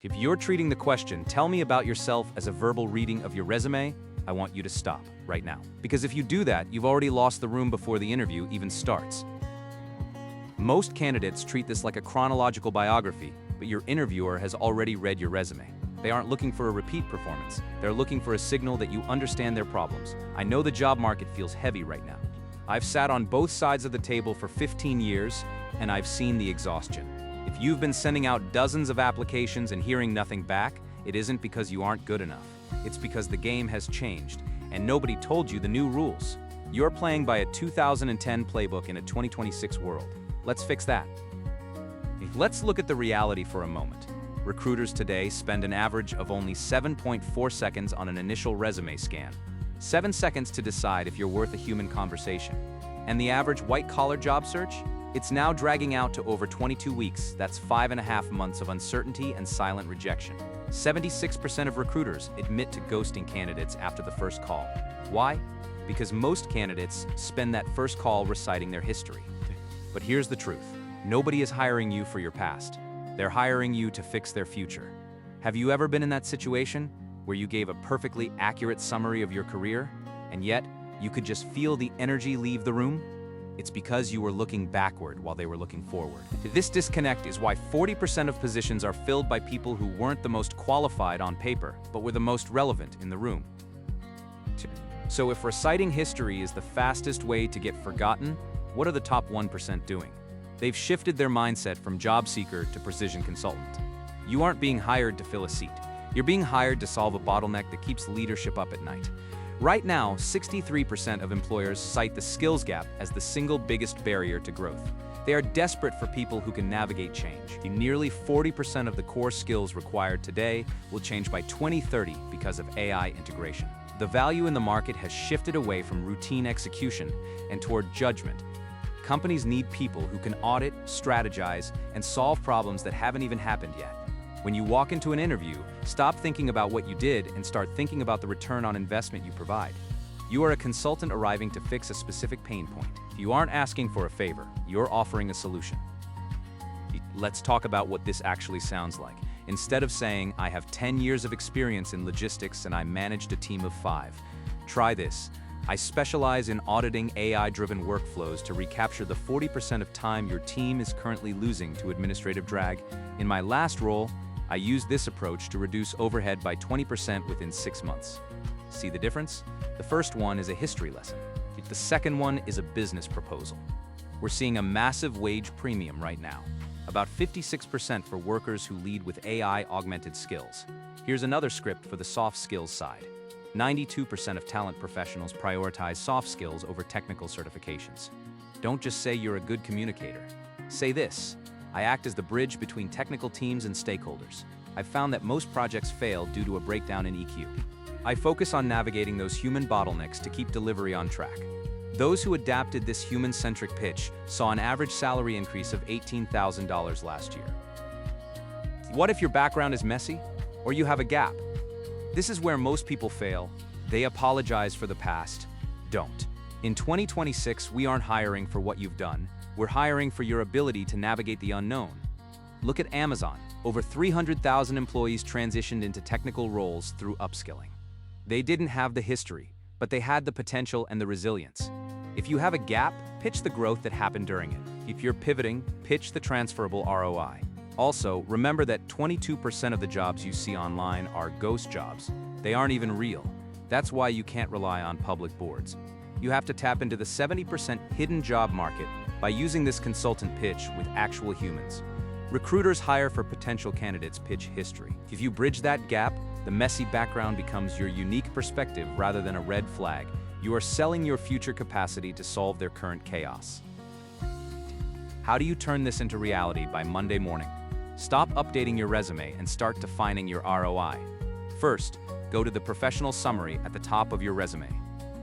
If you're treating the question, "Tell me about yourself," as a verbal reading of your resume, I want you to stop right now. Because if you do that, you've already lost the room before the interview even starts. Most candidates treat this like a chronological biography, but your interviewer has already read your resume. They aren't looking for a repeat performance. They're looking for a signal that you understand their problems. I know the job market feels heavy right now. I've sat on both sides of the table for 15 years, and I've seen the exhaustion. If you've been sending out dozens of applications and hearing nothing back, it isn't because you aren't good enough. It's because the game has changed, and nobody told you the new rules. You're playing by a 2010 playbook in a 2026 world. Let's fix that. Let's look at the reality for a moment. Recruiters today spend an average of only 7.4 seconds on an initial resume scan. 7 seconds to decide if you're worth a human conversation. And the average white-collar job search? It's now dragging out to over 22 weeks. That's 5.5 months of uncertainty and silent rejection. 76% of recruiters admit to ghosting candidates after the first call. Why? Because most candidates spend that first call reciting their history. But here's the truth. Nobody is hiring you for your past. They're hiring you to fix their future. Have you ever been in that situation where you gave a perfectly accurate summary of your career, and yet you could just feel the energy leave the room? It's because you were looking backward while they were looking forward. This disconnect is why 40% of positions are filled by people who weren't the most qualified on paper, but were the most relevant in the room. So if reciting history is the fastest way to get forgotten, what are the top 1% doing? They've shifted their mindset from job seeker to precision consultant. You aren't being hired to fill a seat. You're being hired to solve a bottleneck that keeps leadership up at night. Right now, 63% of employers cite the skills gap as the single biggest barrier to growth. They are desperate for people who can navigate change. Nearly 40% of the core skills required today will change by 2030 because of AI integration. The value in the market has shifted away from routine execution and toward judgment. Companies need people who can audit, strategize, and solve problems that haven't even happened yet. When you walk into an interview, stop thinking about what you did and start thinking about the return on investment you provide. You are a consultant arriving to fix a specific pain point. If you aren't asking for a favor, you're offering a solution. Let's talk about what this actually sounds like. Instead of saying, "I have 10 years of experience in logistics and I managed a team of 5. Try this. I specialize in auditing AI-driven workflows to recapture the 40% of time your team is currently losing to administrative drag. In my last role, I used this approach to reduce overhead by 20% within 6 months." See the difference? The first one is a history lesson. The second one is a business proposal. We're seeing a massive wage premium right now. About 56% for workers who lead with AI-augmented skills. Here's another script for the soft skills side. 92% of talent professionals prioritize soft skills over technical certifications. Don't just say you're a good communicator. Say this: "I act as the bridge between technical teams and stakeholders. I've found that most projects fail due to a breakdown in EQ. I focus on navigating those human bottlenecks to keep delivery on track." Those who adapted this human-centric pitch saw an average salary increase of $18,000 last year. What if your background is messy, or you have a gap? This is where most people fail. They apologize for the past. Don't. In 2026, we aren't hiring for what you've done. We're hiring for your ability to navigate the unknown. Look at Amazon. Over 300,000 employees transitioned into technical roles through upskilling. They didn't have the history, but they had the potential and the resilience. If you have a gap, pitch the growth that happened during it. If you're pivoting, pitch the transferable ROI. Also, remember that 22% of the jobs you see online are ghost jobs. They aren't even real. That's why you can't rely on public boards. You have to tap into the 70% hidden job market by using this consultant pitch with actual humans. Recruiters hire for potential candidates' pitch history. If you bridge that gap, the messy background becomes your unique perspective rather than a red flag. You are selling your future capacity to solve their current chaos. How do you turn this into reality by Monday morning? Stop updating your resume and start defining your ROI. First, go to the professional summary at the top of your resume.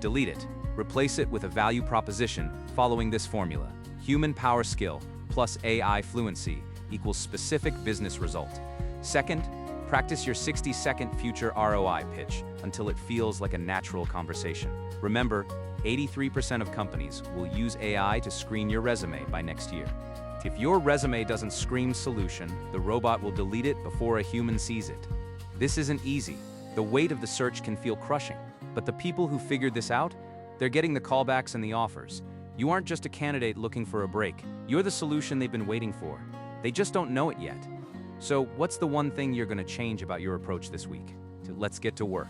Delete it. Replace it with a value proposition following this formula. Human power skill plus AI fluency equals specific business result. Second, practice your 60-second future ROI pitch until it feels like a natural conversation. Remember, 83% of companies will use AI to screen your resume by next year. If your resume doesn't scream solution, the robot will delete it before a human sees it. This isn't easy. The weight of the search can feel crushing. But the people who figured this out, they're getting the callbacks and the offers. You aren't just a candidate looking for a break. You're the solution they've been waiting for. They just don't know it yet. So what's the one thing you're going to change about your approach this week? Let's get to work.